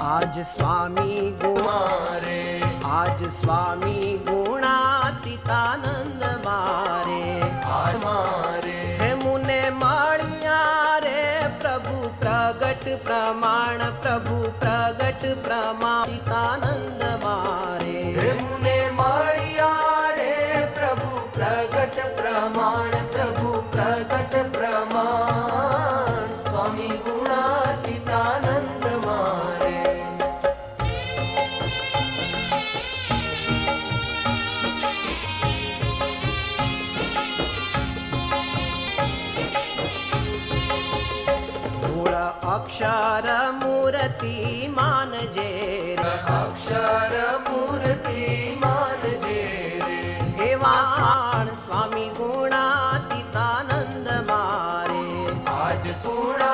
आज स्वामी मारे आज स्वामी गुणातीतानंद मारे आज मारे हे मुने माळिया रे प्रभु प्रगट प्रमाण प्रभु प्रगट प्रमाणितानंद मारे हे मुने माळिया रे प्रभु प्रगट प्रमाण प्रभु प्रगट प्रमाण स्वामी गुणातीतानंद मारे मूळ अक्षर मूर्ती मानजे रे अक्षर मूर्ती मानजे रे हे वाण स्वामी गुणातीतानंद मारे आज सोना